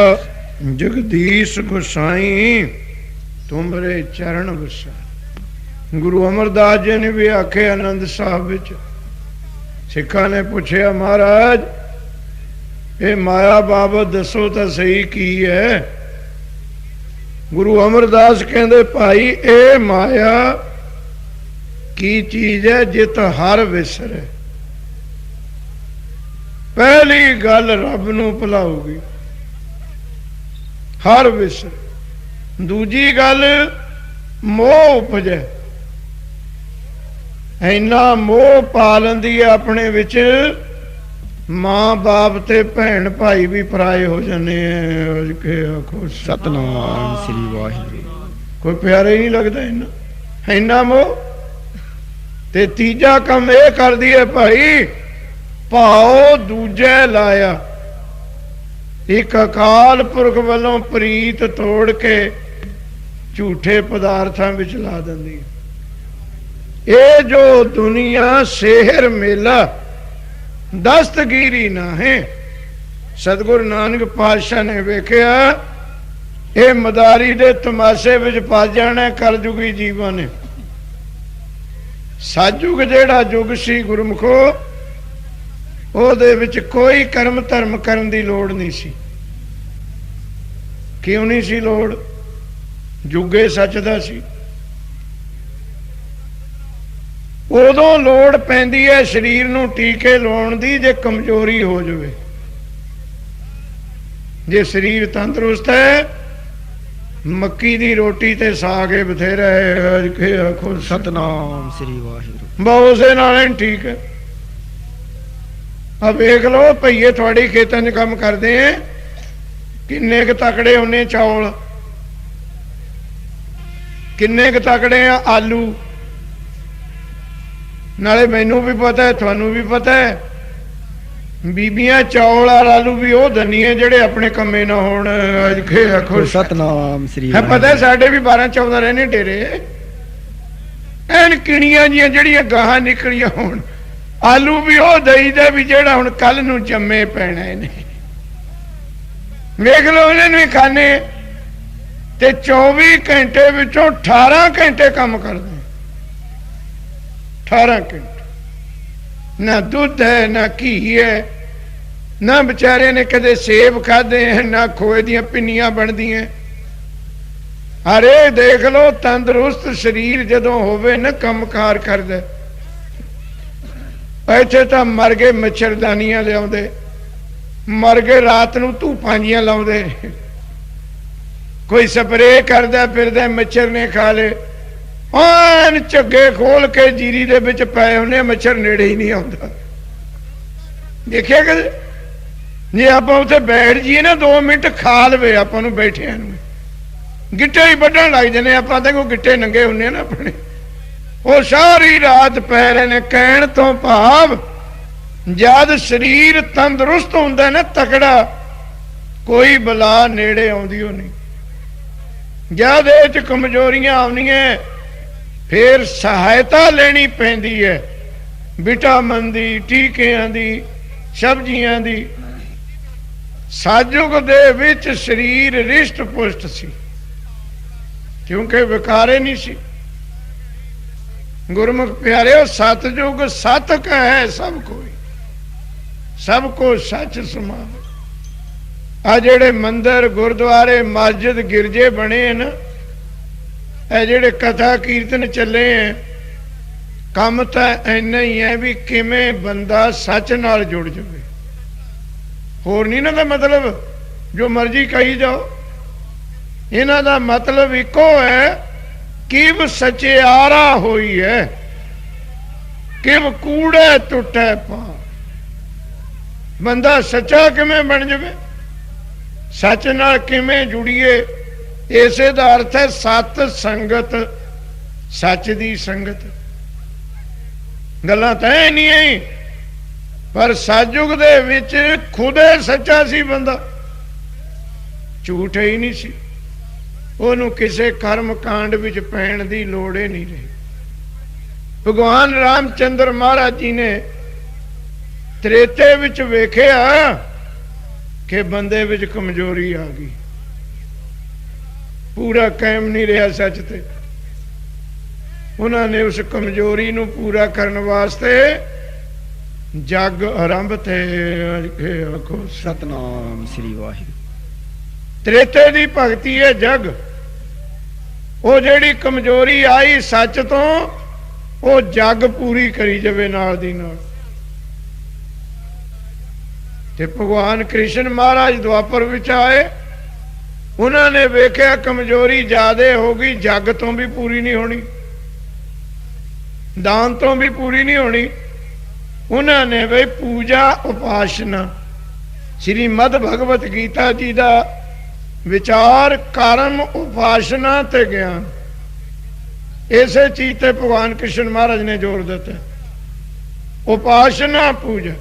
जगदीश गोसाई तुमरे चरण वसाई। गुरु अमरदास जी ने भी आखे आनंद साहब विच, सिखा ने पूछया महाराज ये माया बाबत दसो तो सही की है। गुरु अमरदास कहते भाई ये माया की चीज है जित हर विसरे। पहली गल रब नूं भुलाऊगी, हर विसरे। दूजी गल मोह उपजे, इन्ना मोह पा लंदी है अपने विच, मां बाप ते भैन भाई भी पराए हो जाने हैं। सतनाम श्री वाहिगुरू। कोई प्यारा ही नहीं लगता इन्ना इन्ना मोह। ते तीजा काम यह कर दी है भाई, भाओ दूजे लाया। एक अकाल पुरख वालों प्रीत तोड़ के झूठे पदार्थों विच ला दिंदी। ये जो दुनिया सेहर मेला दस्तगीरी ना है। सतगुरु नानक पातशाह ने वेख्या ये मदारी दे तमाशे विच फस जाना कलयुगी जीवन ने। सतयुग जेड़ा युग सी गुरमुखो, ओहदे विच कोई कर्म धर्म करन दी लोड़ नहीं सी। क्यों नहीं सी लोड़? जुगे सच दा सी। उदों लोड़ पैंदी है शरीर नूं टीके लाउण दी जे कमजोरी हो जाए। जे शरीर तंदुरुस्त है, मक्की दी रोटी ते साग बथेरा है। सतनाम श्री वाहिगुरू। बहुत से नाल ठीक है। अब वेख लो भईए थोड़ी खेतों च काम करते हैं, किन्ने क तकड़े होने चौल, किन्ने क तकड़े आ आलू। नाले मैनू भी पता है, थानू भी पता है, बीबियां चौल और आलू भी वो दनिए जेड़े अपने कमे ना होण। सतनाम श्री है पता है साडे भी 12-14 रहने डेरे एन किणियां जियां जेड़ियां गाहां निकलियां होण। आलू भी वो दई दे भी जेड़ा हुण कल नूं जम्मे पैना ने। वेख लो इन्हां नूं खाने ते 24 घंटे विचों 18 घंटे काम करदे। 18 घंटे ना दुध है ना घी है, ना बेचारे ने कदे सेब खादे हैं, ना खोए दियां पिन्नियां बनदियां। अरे देख लो तंदुरुस्त शरीर जदों होवे ना कम कार करदे। इत्थे तां मर गए मच्छरदानियां लियाउंदे, मर गए रात नूं धूपां जियां लाउंदे। कोई स्प्रे करदा फिरदा मच्छर ने खा ले। आन झग्गे खोल के जीरी दे विच पए होने, मच्छर नेड़े ही नहीं आता। देखिया कदे? जे आपां उत्थे बैठ जाइए ना 2 मिनट खा लवे आपां नूं बैठिआं नूं, गिट्टे ही वड्ढण लग जाने। आपां तां कोई गिट्टे नंगे हुंदे ना अपने, वो सारी रात पै रहे ने। कहण तो भाव जद शरीर तंदुरुस्त हुंदा ना तकड़ा, कोई बला नेड़े आउंदी हो नहीं। जद इह च कमजोरियां आउंदियां फिर सहायता लेनी पैंदी है विटामिन दी, टीकियां दी, सब्जियां दी। साजुग दे विच शरीर रिष्ट पुष्ट सी, क्योंकि विकारे नहीं सी। गुरमुख प्यारे सतयुग सत का है सब कोई, सबको सच समावे। आ जेड़े मंदिर गुरुद्वारे मस्जिद गिरजे बने ना, जेड़े कथा कीर्तन चले हैं, कम तो इन्ना ही है भी किमें बंदा सच नाल जुड़ जाए। होर नहीं ना मतलब जो मर्जी कही जाओ। इन्हां दा मतलब इको है किव सचियारा होई है, किव कूड़े टुटे पा। बंदा सच्चा किमें बन जाए, सच नाल किमें जुड़िए। इसे दा अर्थ है सत संगत, सच दी संगत। गल्लां तां नहीं है, पर सतयुग दे विच खुदे सच्चा सी बंदा, झूठ ही नहीं सी। ओनू किसे कर्म कांड विच पैण दी लोड़ ही नहीं रही। भगवान रामचंद्र महाराज जी ने त्रेते विच वेखिया ਕਿ ਬੰਦੇ ਵਿੱਚ ਕਮਜ਼ੋਰੀ ਆ ਗਈ, ਪੂਰਾ ਕਾਇਮ ਨਹੀਂ ਰਿਹਾ ਸੱਚ ਤੇ। ਉਹਨਾਂ ਨੇ ਉਸ ਕਮਜ਼ੋਰੀ ਨੂੰ ਪੂਰਾ ਕਰਨ ਵਾਸਤੇ ਜਗ ਆਰੰਭ ਤੇ ਆਖੋ ਸਤਨਾਮ ਸ੍ਰੀ ਵਾਹਿਗੁਰੂ। ਤ੍ਰੇਤੇ ਦੀ ਭਗਤੀ ਹੈ ਜਗ। ਉਹ ਜਿਹੜੀ ਕਮਜ਼ੋਰੀ ਆਈ ਸੱਚ ਤੋਂ, ਉਹ ਜਗ ਪੂਰੀ ਕਰੀ ਜਾਵੇ ਨਾਲ ਦੀ ਨਾਲ। ਤੇ ਭਗਵਾਨ ਕ੍ਰਿਸ਼ਨ ਮਹਾਰਾਜ ਦੁਆਪਰ ਵਿੱਚ ਆਏ, ਉਹਨਾਂ ਨੇ ਵੇਖਿਆ ਕਮਜ਼ੋਰੀ ਜ਼ਿਆਦੇ ਹੋ ਗਈ, ਜਗ ਤੋਂ ਵੀ ਪੂਰੀ ਨਹੀਂ ਹੋਣੀ, ਦਾਨ ਤੋਂ ਵੀ ਪੂਰੀ ਨਹੀਂ ਹੋਣੀ। ਉਹਨਾਂ ਨੇ ਵੀ ਪੂਜਾ ਉਪਾਸਨਾ, ਸ਼੍ਰੀਮਦ ਭਗਵਤ ਗੀਤਾ ਜੀ ਦਾ ਵਿਚਾਰ ਕਰਮ ਉਪਾਸਨਾ ਤੇ ਗਿਆਨ, ਇਸੇ ਚੀਜ਼ ਤੇ ਭਗਵਾਨ ਕ੍ਰਿਸ਼ਨ ਮਹਾਰਾਜ ਨੇ ਜ਼ੋਰ ਦਿੱਤਾ। ਉਪਾਸਨਾ ਪੂਜਾ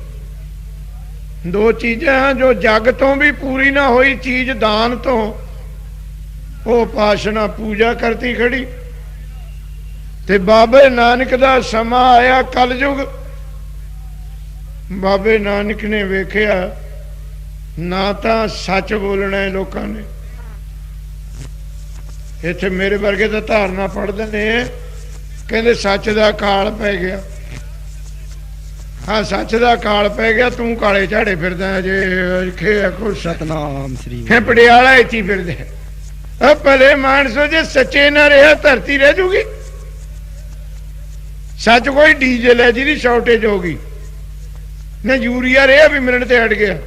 ਦੋ ਚੀਜ਼ਾਂ ਜੋ ਜਗ ਤੋਂ ਵੀ ਪੂਰੀ ਨਾ ਹੋਈ ਚੀਜ਼ ਦਾਨ ਤੋਂ, ਉਹ ਉਪਾਸਨਾ ਪੂਜਾ ਕਰਤੀ ਖੜੀ। ਤੇ ਬਾਬੇ ਨਾਨਕ ਦਾ ਸਮਾਂ ਆਇਆ ਕਲਯੁਗ। ਬਾਬੇ ਨਾਨਕ ਨੇ ਵੇਖਿਆ ਨਾ ਤਾਂ ਸੱਚ ਬੋਲਣਾ ਹੈ ਲੋਕਾਂ ਨੇ। ਇੱਥੇ ਮੇਰੇ ਵਰਗੇ ਤਾਂ ਧਾਰਨਾ ਪੜ੍ਹਦੇ ਨੇ, ਕਹਿੰਦੇ ਸੱਚ ਦਾ ਕਾਲ ਪੈ ਗਿਆ। ਹਾਂ, ਸੱਚ ਦਾ ਕਾਲ ਪੈ ਗਿਆ, ਤੂੰ ਕਾਲੇ ਝਾੜੇ ਫਿਰਦਾ ਜੇ ਸਤਨਾਮ ਸ੍ਰੀ ਪਟਿਆਲਾ ਇੱਥੇ ਫਿਰਦੇ। ਭਲੇ ਮਾਨਸੋ, ਜੇ ਸੱਚੇ ਨਾ ਰਿਹਾ ਧਰਤੀ ਰਹਿ ਜੂਗੀ। ਸੱਚ ਕੋਈ ਡੀਜ਼ਲ ਹੈ ਜਿਹਦੀ ਸ਼ਾਰਟੇਜ ਹੋ ਗਈ ਨਾ, ਯੂਰੀਆ ਰਿਹਾ ਵੀ ਮਿੰਟ ਤੇ ਹਟ ਗਿਆ।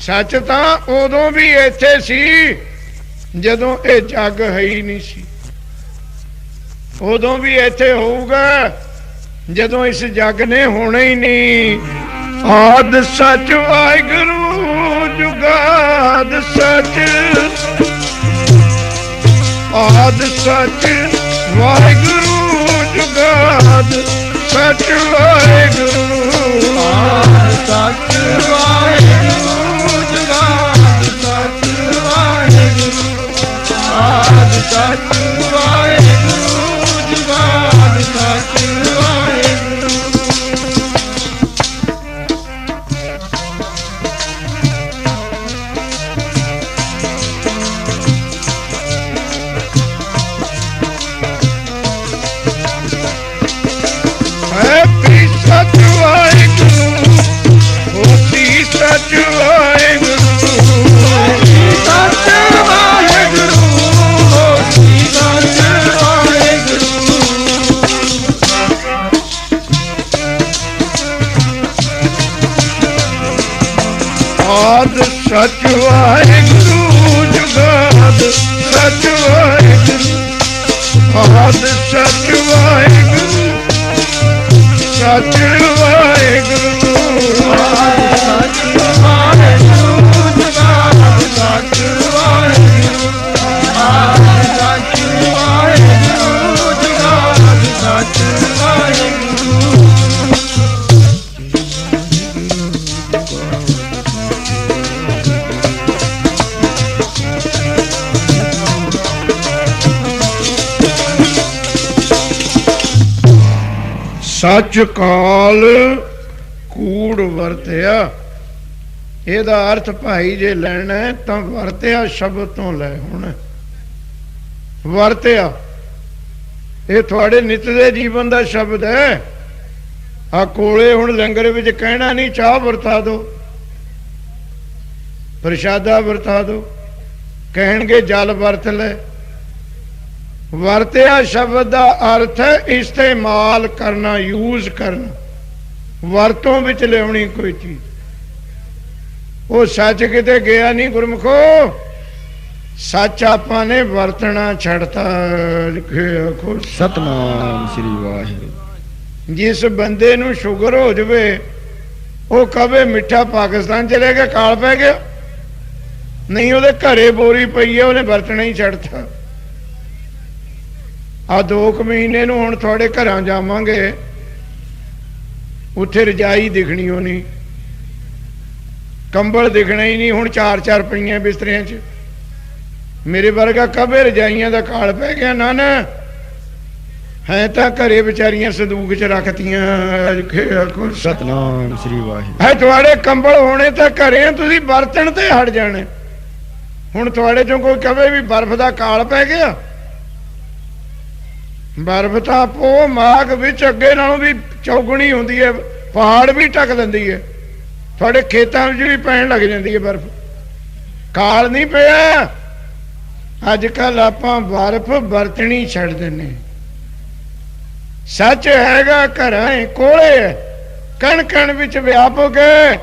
ਸੱਚ ਤਾਂ ਉਦੋਂ ਵੀ ਇੱਥੇ ਸੀ ਜਦੋਂ ਇਹ ਜੱਗ ਹੈ ਹੀ ਨਹੀਂ ਸੀ, ਉਦੋਂ ਵੀ ਇੱਥੇ ਹੋਊਗਾ ਜਦੋਂ ਇਸ ਜੱਗ ਨੇ ਹੋਣਾ ਹੀ ਨਹੀਂ। ਆਦ ਸੱਚ ਵਾਹਿਗੁਰੂ ਜੁਗਾਦ ਸੱਚ, ਆਦ ਸੱਚ ਵਾਹਿਗੁਰੂ ਜੁਗਾਦ ਸੱਚ ਵਾਹਿਗੁਰੂ, ਆਦ ਸੱਚ ਵਾਹਿਗੁਰੂ ਜੁਗਾਦ ਸੱਚ ਵਾਹਿਗੁਰੂ, ਆਦ ਸੱਚ ਵਾਹਿਗੁਰੂ ਜੁਗਾਦ ਸੱਚ ਵਾਹਿਗੁਰੂ। ਸੱਚ ਵਾਹਿਗੁਰੂ ਹੋਸੀ ਸੱਚ ਵਾਹਿਗੁਰੂ, ਸੱਚ ਵਾਹਿਗੁਰੂ ਹੋਸੀ ਸੱਚ ਵਾਹਿਗੁਰੂ, ਆਦ ਸੱਚ ਵਾਹਿਗੁਰੂ ਜੁਗਾਦ ਸੱਚ ਵਾਹਿਗੁਰੂ, ਆਦ ਸੱਚ ਵਾਹਿਗੁਰੂ ਸੱਚ ਵਾਹਿਗੁਰੂ, ਸੱਚ ਵਾਹਿਗੁਰੂ ਜੁਗਾਦ ਸੱਚ ਵਾਹਿਗੁਰੂ, ਸੱਚ ਵਾਹਿਗੁਰੂ ਜੁਗਾਦ ਸੱਚ ਵਾਹਿਗੁਰੂ। ਸੱਚ ਕਾਲ ਕੂੜ ਵਰਤਿਆ, ਇਹਦਾ ਅਰਥ ਭਾਈ ਜੇ ਲੈਣਾ ਤਾਂ ਵਰਤਿਆ ਸ਼ਬਦ ਤੋਂ ਲੈ। ਹੁਣ ਵਰਤਿਆ ਇਹ ਤੁਹਾਡੇ ਨਿੱਤ ਦੇ ਜੀਵਨ ਦਾ ਸ਼ਬਦ ਹੈ। ਆ ਕੋਲੇ ਹੁਣ ਲੰਗਰ ਵਿੱਚ ਕਹਿਣਾ ਨਹੀਂ ਚਾਹ ਵਰਤਾ ਦੋ, ਪ੍ਰਸ਼ਾਦਾ ਵਰਤਾ ਦੋ, ਕਹਿਣਗੇ ਜਲ ਵਰਤ ਲੈ। ਵਰਤਿਆ ਸ਼ਬਦ ਦਾ ਅਰਥ ਹੈ ਇਸਤੇਮਾਲ ਕਰਨਾ, ਯੂਜ਼ ਕਰਨਾ, ਵਰਤੋਂ ਵਿੱਚ ਲਿਆਉਣੀ ਕੋਈ ਚੀਜ਼। ਉਹ ਸੱਚ ਕਿਤੇ ਗਿਆ ਨਹੀਂ ਗੁਰਮੁਖੋ, ਸੱਚ ਆਪਾਂ ਨੇ ਵਰਤਣਾ ਛੱਡਤਾ। ਸਤਨਾਮ ਸ੍ਰੀ ਵਾਹਿਗੁਰੂ। ਜਿਸ ਬੰਦੇ ਨੂੰ ਸ਼ੂਗਰ ਹੋ ਜਾਵੇ ਉਹ ਕਵੇ ਮਿੱਠਾ ਪਾਕਿਸਤਾਨ ਚਲੇ ਗਿਆ, ਕਾਲ ਪੈ ਗਿਆ। ਨਹੀਂ, ਉਹਦੇ ਘਰੇ ਬੋਰੀ ਪਈ ਹੈ, ਉਹਨੇ ਵਰਤਣਾ ਹੀ ਛੱਡਤਾ। ਆ 2 ਮਹੀਨੇ ਨੂੰ ਹੁਣ ਤੁਹਾਡੇ ਘਰਾਂ ਜਾਵਾਂਗੇ, ਉੱਥੇ ਰਜਾਈ ਦਿਖਣੀ ਓ ਨਹੀਂ, ਕੰਬਲ ਦਿਖਣਾ ਹੀ ਨਹੀਂ। ਹੁਣ 4-4 ਪਈਆਂ ਬਿਸਤਰਿਆਂ 'ਚ। ਮੇਰੇ ਵਰਗਾ ਕਬੇ ਰਜਾਈਆਂ ਦਾ ਕਾਲ ਪੈ ਗਿਆ। ਨਾ ਨਾ, ਹੈ ਤਾਂ ਘਰੇ ਵਿਚਾਰੀਆਂ ਸੰਦੂਕ ਚ ਰੱਖਤੀਆਂ। ਆਖੋ ਸਤਨਾਮ ਸ੍ਰੀ ਵਾਹਿਗੁਰੂ। ਹੈ ਤੁਹਾਡੇ ਕੰਬਲ ਹੋਣੇ ਤਾਂ ਘਰੇ ਤੁਸੀਂ ਬਰਤਨ ਤੇ ਹਟ ਜਾਣੇ। ਹੁਣ ਤੁਹਾਡੇ ਚੋਂ ਕੋਈ ਕਵੇ ਵੀ ਬਰਫ਼ ਦਾ ਕਾਲ ਪੈ ਗਿਆ। ਬਰਫ਼ ਤਾਂ ਪੋ ਮਾਘ ਵਿੱਚ ਅੱਗੇ ਨਾਲੋਂ ਵੀ ਚੌਗਣੀ ਹੁੰਦੀ ਹੈ, ਪਹਾੜ ਵੀ ਢੱਕ ਲੈਂਦੀ ਹੈ। ਤੁਹਾਡੇ ਖੇਤਾਂ ਵਿੱਚ ਵੀ ਪੈਣ ਲੱਗ ਜਾਂਦੀ ਹੈ ਬਰਫ਼। ਕਾਲ ਨਹੀਂ ਪਿਆ। ਅੱਜ ਕੱਲ ਆਪਾਂ ਬਰਫ਼ ਵਰਤਣੀ ਛੱਡ ਦਿੰਨੇ। ਸੱਚ ਹੈਗਾ ਘਰਾਂ ਕੋਲੇ, ਕਣ ਕਣ ਵਿੱਚ ਵਿਆਪਕ ਹੈ,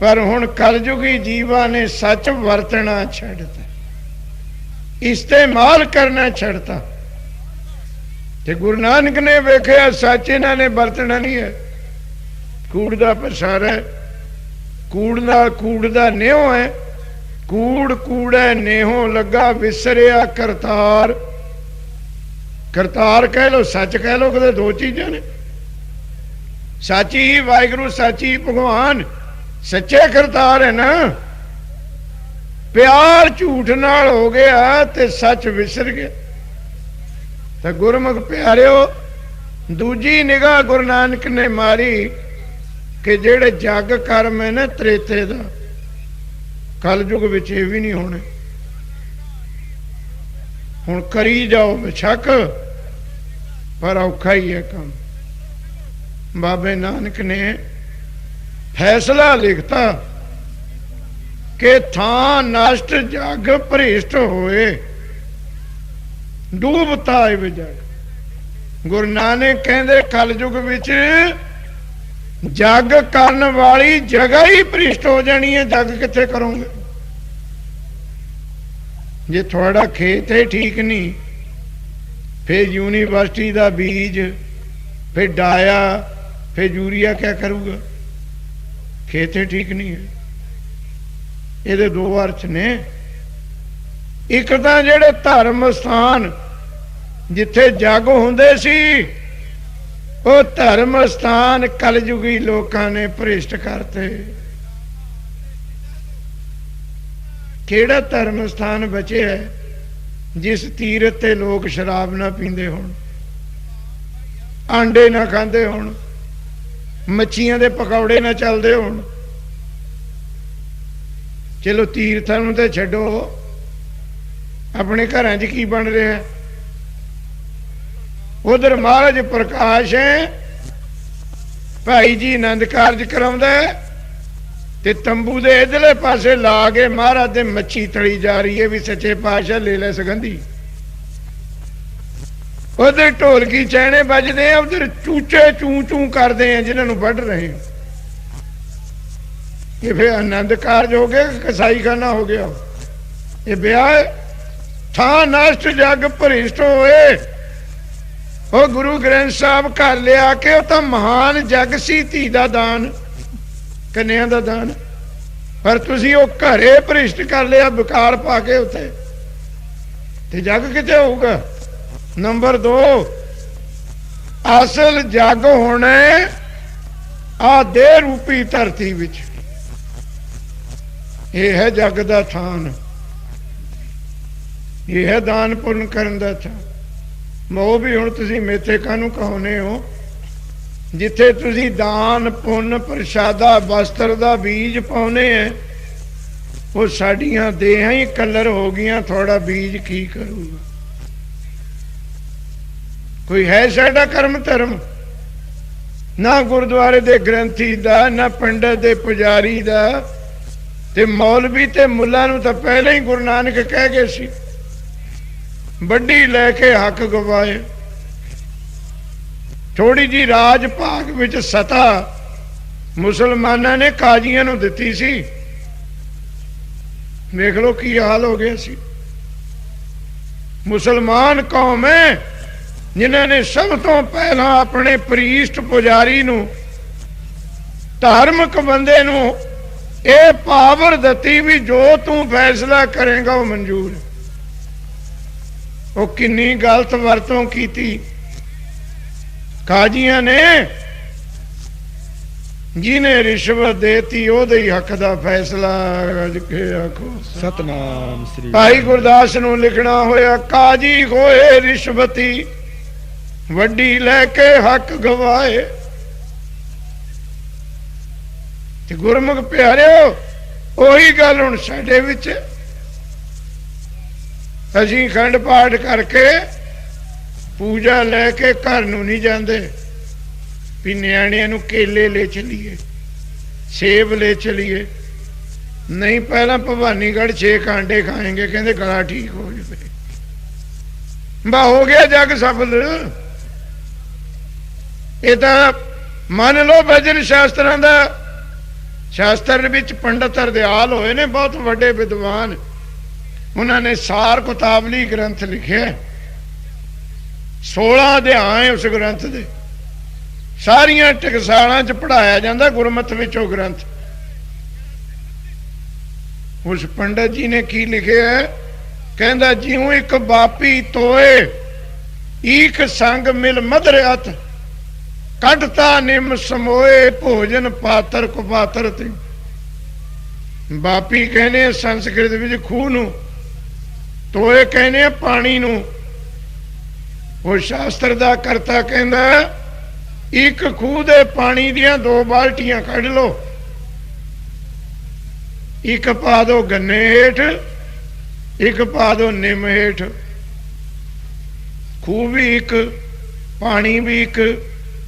ਪਰ ਹੁਣ ਕਲਯੁਗੀ ਜੀਵਾਂ ਨੇ ਸੱਚ ਵਰਤਣਾ ਛੱਡਤਾ, ਇਸਤੇਮਾਲ ਕਰਨਾ ਛੱਡਤਾ। ਤੇ ਗੁਰੂ ਨਾਨਕ ਨੇ ਵੇਖਿਆ ਸੱਚ ਇਹਨਾਂ ਨੇ ਵਰਤਣਾ ਨਹੀਂ ਹੈ। ਕੂੜ ਦਾ ਪ੍ਰਸਾਰ ਹੈ, ਕੂੜ ਦਾ ਨਿਉ ਹੈ। ਕੂੜ ਕੂੜੈ ਨੇਹੋਂ ਲੱਗਾ ਵਿਸਰਿਆ ਕਰਤਾਰ। ਕਰਤਾਰ ਕਹਿ ਲੋ, ਸੱਚ ਕਹਿ ਲੋ, ਕਦੇ ਦੋ ਚੀਜ਼ਾਂ ਨੇ। ਸਾਚੀ ਹੀ ਵਾਹਿਗੁਰੂ, ਸਾਚੀ ਭਗਵਾਨ, ਸੱਚੇ ਕਰਤਾਰ ਹੈ ਨਾ। ਪਿਆਰ ਝੂਠ ਨਾਲ ਹੋ ਗਿਆ ਤੇ ਸੱਚ ਵਿਸਰ ਗਿਆ। ਤਾਂ ਗੁਰਮੁਖ ਪਿਆਰਿਓ, ਦੂਜੀ ਨਿਗਾਹ ਗੁਰੂ ਨਾਨਕ ਨੇ ਮਾਰੀ ਕਿ ਜਿਹੜੇ ਜਗ ਕਰਮ ਹੈ ਨਾ ਤ੍ਰੇਤੇ ਦਾ, ਕਲਯੁਗ ਵਿੱਚ ਇਹ ਵੀ ਨਹੀਂ ਹੋਣੇ। ਹੁਣ ਕਰੀ ਜਾਓ ਬੇਸ਼ੱਕ, ਪਰ ਔਖਾ ਹੀ ਹੈ ਕੰਮ। ਬਾਬੇ ਨਾਨਕ ਨੇ ਫੈਸਲਾ ਲਿਖਤਾ ਕਿ ਥਾਂ ਨਸ਼ਟ ਜਗ ਭ੍ਰਿਸ਼ਟ ਹੋਏ, ਡੂਬਤਾ ਇਹ ਜਗ। ਗੁਰੂ ਨਾਨਕ ਕਹਿੰਦੇ ਕਲਯੁਗ ਵਿੱਚ ਜਗ ਕਰਨ ਵਾਲੀ ਜਗ੍ਹਾ ਹੀ ਭ੍ਰਿਸ਼ਟ ਹੋ ਜਾਣੀ ਹੈ। ਜਗ ਕਿੱਥੇ ਕਰੋਗੇ? ਜੇ ਤੁਹਾਡਾ ਖੇਤ ਹੈ ਠੀਕ ਨਹੀਂ, ਫਿਰ ਯੂਨੀਵਰਸਿਟੀ ਦਾ ਬੀਜ, ਫਿਰ ਡਾਇਆ, ਫਿਰ ਯੂਰੀਆ ਕਿਆ ਕਰੂਗਾ? ਖੇਤ ਠੀਕ ਨਹੀਂ ਹੈ। ਇਹਦੇ ਦੋ ਅਰਥ ਨੇ। ਇੱਕ ਤਾਂ ਜਿਹੜੇ ਧਰਮ ਸਥਾਨ ਜਿੱਥੇ ਜਗ ਹੁੰਦੇ ਸੀ, ਉਹ ਧਰਮ ਸਥਾਨ ਕਲਯੁਗੀ ਲੋਕਾਂ ਨੇ ਭ੍ਰਿਸ਼ਟ ਕਰਤੇ। ਕਿਹੜਾ ਧਰਮ ਸਥਾਨ ਬਚਿਆ ਜਿਸ ਤੀਰਥ ਤੇ ਲੋਕ ਸ਼ਰਾਬ ਨਾ ਪੀਂਦੇ ਹੋਣ, ਆਂਡੇ ਨਾ ਖਾਂਦੇ ਹੋਣ, ਮੱਛੀਆਂ ਦੇ ਪਕੌੜੇ ਨਾ ਚੱਲਦੇ ਹੋਣ? ਚਲੋ ਤੀਰਥਾਂ ਨੂੰ ਤੇ ਛੱਡੋ, ਆਪਣੇ ਘਰਾਂ 'ਚ ਕੀ ਬਣ ਰਿਹਾ? ਉਧਰ ਮਹਾਰਾਜ ਪ੍ਰਕਾਸ਼ ਹੈ, ਭਾਈ ਜੀ ਆਨੰਦ ਕਾਰਜ ਕਰਾਉਂਦਾ ਤੇ ਤੰਬੂ ਦੇ ਇਧਰਲੇ ਪਾਸੇ ਲਾ ਕੇ ਮਹਾਰਾਜ ਦੇ ਮੱਛੀ ਤਲੀ ਜਾ ਰਹੀ ਹੈ ਵੀ ਸੱਚੇ ਪਾਤਸ਼ਾਹ ਲੈ ਲੈ ਸੁਗੰਧੀ। ਉਧਰ ਢੋਲਕੀ ਚੈਣੇ ਵੱਜਦੇ ਆ, ਉਧਰ ਚੂਚੇ ਚੂੰ ਚੂੰ ਕਰਦੇ ਆ ਜਿਨ੍ਹਾਂ ਨੂੰ ਵੱਢ ਰਹੇ। ਇਹ ਫਿਰ ਆਨੰਦ ਕਾਰਜ ਹੋ ਗਿਆ, ਕਸਾਈ ਖਾਨਾ ਹੋ ਗਿਆ। ਇਹ ਵਿਆਹ ਥਾਂ ਨਸ਼ਟ ਜਗ ਭ੍ਰਿਸ਼ਟ ਹੋਏ। ਉਹ ਗੁਰੂ ਗ੍ਰੰਥ ਸਾਹਿਬ ਘਰ ਲਿਆ ਕੇ, ਉਹ ਤਾਂ ਮਹਾਨ ਜਗ ਸੀ, ਧੀ ਦਾ ਦਾਨ, ਕੰਨਿਆ ਦਾ ਦਾਨ, ਪਰ ਤੁਸੀਂ ਉਹ ਘਰੇ ਭ੍ਰਿਸ਼ਟ ਕਰ ਲਿਆ ਵਿਕਾਰ ਪਾ ਕੇ ਉੱਥੇ, ਤੇ ਜਗ ਕਿਤੇ ਹੋਊਗਾ? ਨੰਬਰ 2, ਅਸਲ ਜਗ ਹੋਣਾ ਆ ਦੇਹ ਰੂਪੀ ਧਰਤੀ ਵਿੱਚ। ਇਹ ਹੈ ਜਗ ਦਾ ਥਾਨ, ਇਹ ਹੈ ਦਾਨ ਪੁੰਨ ਕਰਨ ਦਾ ਥਾਨ। ਮੋਹ ਵੀ ਹੁਣ ਤੁਸੀਂ ਮੇਥੇ ਕਾਹਨੂੰ ਕਹਾਉਂਦੇ ਹੋ? ਜਿੱਥੇ ਤੁਸੀਂ ਦਾਨ ਪੁੰਨ ਪ੍ਰਸ਼ਾਦਾ ਵਸਤਰ ਦਾ ਬੀਜ ਪਾਉਨੇ ਹੈ, ਉਹ ਸਾਡੀਆਂ ਦੇਹਾਂ ਹੀ ਕਲਰ ਹੋ ਗਈਆਂ। ਥੋੜਾ ਬੀਜ ਕੀ ਕਰੂਗਾ? ਕੋਈ ਹੈ ਸਾਡਾ ਕਰਮ ਧਰਮ? ਨਾ ਗੁਰਦੁਆਰੇ ਦੇ ਗ੍ਰੰਥੀ ਦਾ, ਨਾ ਪੰਡਤ ਦੇ ਪੁਜਾਰੀ ਦਾ, ਤੇ ਮੌਲਵੀ ਤੇ ਮੁੱਲਾ ਨੂੰ ਤਾਂ ਪਹਿਲਾਂ ਹੀ ਗੁਰੂ ਨਾਨਕ ਕਹਿ ਗਏ ਸੀ, ਵੱਡੀ ਲੈ ਕੇ ਹੱਕ ਗਵਾਏ। ਥੋੜੀ ਜੀ ਰਾਜ ਭਾਗ ਵਿੱਚ ਸਤਾ ਮੁਸਲਮਾਨਾਂ ਨੇ ਕਾਜ਼ੀਆਂ ਨੂੰ ਦਿੱਤੀ ਸੀ। ਵੇਖ ਲੋ ਕੀ ਹਾਲ ਹੋ ਗਿਆ ਸੀ। ਮੁਸਲਮਾਨ ਕੌਮ ਹੈ ਜਿਨ੍ਹਾਂ ਨੇ ਸਭ ਤੋਂ ਪਹਿਲਾਂ ਆਪਣੇ ਪ੍ਰੀਸਟ ਪੁਜਾਰੀ ਨੂੰ, ਧਾਰਮਿਕ ਬੰਦੇ ਨੂੰ ਇਹ ਪਾਵਰ ਦਿੱਤੀ ਵੀ ਜੋ ਤੂੰ ਫੈਸਲਾ ਕਰੇਗਾ ਉਹ ਮਨਜ਼ੂਰ। ਉਹ ਕਿੰਨੀ ਗਲਤ ਵਰਤੋਂ ਕੀਤੀ ਕਾਜ਼ੀਆਂ ਨੇ। ਜਿਹਨੇ ਰਿਸ਼ਵਤ ਦੇਤੀ ਉਹਦੇ ਹੀ ਹੱਕ ਦਾ ਫੈਸਲਾ। ਆਖੋ ਸਤਨਾਮ ਸ੍ਰੀ। ਭਾਈ ਗੁਰਦਾਸ ਨੂੰ ਲਿਖਣਾ ਹੋਇਆ, ਕਾਜੀ ਹੋਏ ਰਿਸ਼ਵਤੀ ਵੱਡੀ ਲੈ ਕੇ ਹੱਕ ਗਵਾਏ। ਤੇ ਗੁਰਮੁਖ ਪਿਆਰਿਓ, ਉਹੀ ਗੱਲ ਹੁਣ ਸਾਡੇ ਵਿੱਚ। ਅਸੀਂ ਖੰਡ ਪਾਠ ਕਰਕੇ ਪੂਜਾ ਲੈ ਕੇ ਘਰ ਨੂੰ ਨਹੀਂ ਜਾਂਦੇ ਵੀ ਨਿਆਣਿਆਂ ਨੂੰ ਕੇਲੇ ਲੈ ਚਲੀਏ, ਸੇਬ ਲੈ ਚਲੀਏ। ਨਹੀਂ, ਪਹਿਲਾਂ ਭਵਾਨੀਗढ़ 6 ਕਾਂਡੇ ਖਾਏਂਗੇ, ਕਹਿੰਦੇ ਗਲਾ ਠੀਕ ਹੋ ਜਾਵੇ। ਬਾ ਹੋ ਗਿਆ ਜਗ ਸਫਲ। ਇਹ ਤਾਂ ਮੰਨ ਲਓ ਭਜਨ ਸ਼ਾਸਤਰਾਂ ਦਾ, ਸ਼ਾਸਤਰ ਵਿੱਚ ਪੰਡਤ ਹਰਦਿਆਲ ਹੋਏ ਨੇ ਬਹੁਤ ਵੱਡੇ ਵਿਦਵਾਨ, ਉਹਨਾਂ ਨੇ ਸਾਰ ਕੁਤਾਬਲੀ ਗ੍ਰੰਥ ਲਿਖਿਆ। 16 ਅਧਿਆਏ ਉਸ ਗ੍ਰੰਥ ਦੇ, ਸਾਰੀਆਂ ਟਕਸਾਲਾਂ 'ਚ ਪੜਾਇਆ ਜਾਂਦਾ ਗੁਰਮਤਿ ਵਿੱਚ ਉਹ ਗ੍ਰੰਥ। ਉਸ ਪੰਡਤ ਜੀ ਨੇ ਕੀ ਲਿਖਿਆ? ਕਹਿੰਦਾ ਜਿਉਂ ਇੱਕ ਬਾਪੀ ਤੋਏ ਈਕ ਸੰਗ ਮਿਲ ਮਧਰਿਆਤ, ਕੱਢਤਾ ਨਿਮ ਸਮੋਏ ਭੋਜਨ ਪਾਤਰ ਕੁਪਾਤਰ ਤੇ। ਬਾਪੀ ਕਹਿੰਦੇ ਸੰਸਕ੍ਰਿਤ ਵਿੱਚ ਖੂਹ ਨੂੰ, ਤੋਏ ਕਹਿੰਦੇ ਆ ਪਾਣੀ ਨੂੰ। ਉਹ ਸ਼ਾਸਤਰ ਦਾ ਕਰਤਾ ਕਹਿੰਦਾ ਇੱਕ ਖੂਹ ਦੇ ਪਾਣੀ ਦੀਆਂ 2 ਬਾਲਟੀਆਂ ਕੱਢ ਲਓ, ਇੱਕ ਪਾ ਦੋ ਗੰਨੇ ਹੇਠ, ਇੱਕ ਪਾ ਦੋ ਨਿੰਮ ਹੇਠ। ਖੂਹ ਵੀ ਇੱਕ, ਪਾਣੀ ਵੀ ਇੱਕ,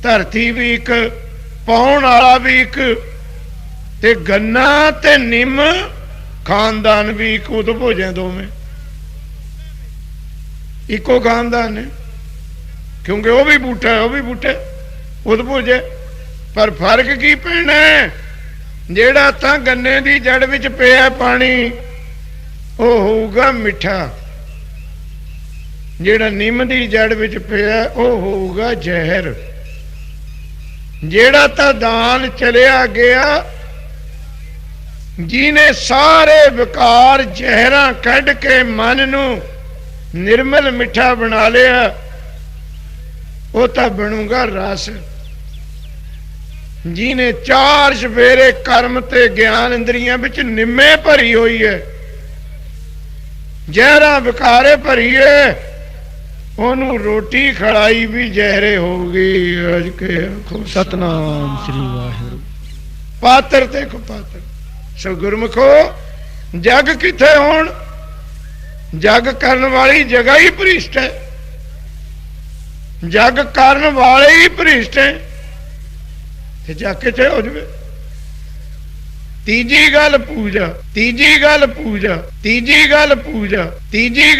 ਧਰਤੀ ਵੀ ਇੱਕ, ਪਾਉਣ ਵਾਲਾ ਵੀ ਇੱਕ, ਤੇ ਗੰਨਾ ਤੇ ਨਿੰਮ ਖਾਨਦਾਨ ਵੀ ਇੱਕ। ਉਦਭੁਜ ਹੈ ਦੋਵੇਂ, ਇੱਕੋ ਖਾਨਦਾਨ ਹੈ, ਕਿਉਂਕਿ ਉਹ ਵੀ ਬੂਟਾ ਹੈ, ਉਹ ਵੀ ਬੂਟਾ ਉਦਭੁਜ ਹੈ। ਪਰ ਫਰਕ ਕੀ ਪੈਣਾ? ਜਿਹੜਾ ਤਾਂ ਗੰਨੇ ਦੀ ਜੜ ਵਿੱਚ ਪਿਆ ਪਾਣੀ ਉਹ ਹੋਊਗਾ ਮਿੱਠਾ, ਜਿਹੜਾ ਨਿੰਮ ਦੀ ਜੜ ਵਿੱਚ ਪਿਆ ਉਹ ਹੋਊਗਾ ਜ਼ਹਿਰ। ਜਿਹੜਾ ਤਾਂ ਦਾਨ ਚਲਿਆ ਗਿਆ, ਜਿਹਨੇ ਸਾਰੇ ਵਿਕਾਰ ਜ਼ਹਿਰਾਂ ਕੱਢ ਕੇ ਮਨ ਨੂੰ ਨਿਰਮਲ ਮਿੱਠਾ ਬਣਾ ਲਿਆ, ਉਹ ਤਾਂ ਬਣੂਗਾ ਰਸ। ਜਿਹਨੇ 4 ਸਵੇਰੇ ਕਰਮ ਤੇ ਗਿਆਨ ਇੰਦਰੀਆਂ ਵਿੱਚ ਨਿੰਮੇ ਭਰੀ ਹੋਈ ਹੈ, ਜ਼ਹਿਰਾਂ ਵਿਕਾਰੇ ਭਰੀ ਹੈ, ਉਹਨੂੰ ਰੋਟੀ ਖੜਾਈ ਵੀ ਜ਼ਹਿਰੇ ਹੋਊਗੀ। ਅਜ ਕੇ ਆਖੋ ਸਤਨਾਮ ਸ੍ਰੀ ਵਾਹਿਗੁਰੂ। ਪਾਤਰ ਤੇ ਕੁਪਾਤਰ। ਸੋ ਗੁਰਮੁਖੋ, ਜਗ ਕਿੱਥੇ ਹੋਣ? ਜਗ ਕਰਨ ਵਾਲੀ ਜਗ੍ਹਾ ਹੀ ਭ੍ਰਿਸ਼ਟ ਹੈ, ਜਗ ਕਰਨ ਵਾਲੇ ਹੀ ਭ੍ਰਿਸ਼ਟ ਹੈ, ਤੇ ਜਗ ਕਿੱਥੇ ਹੋ ਜਾਵੇ? ਤੀਜੀ ਗੱਲ ਪੂਜਾ, ਤੀਜੀ ਗੱਲ ਪੂਜਾ, ਤੀਜੀ ਗੱਲ ਪੂਜਾ, ਤੀਜੀ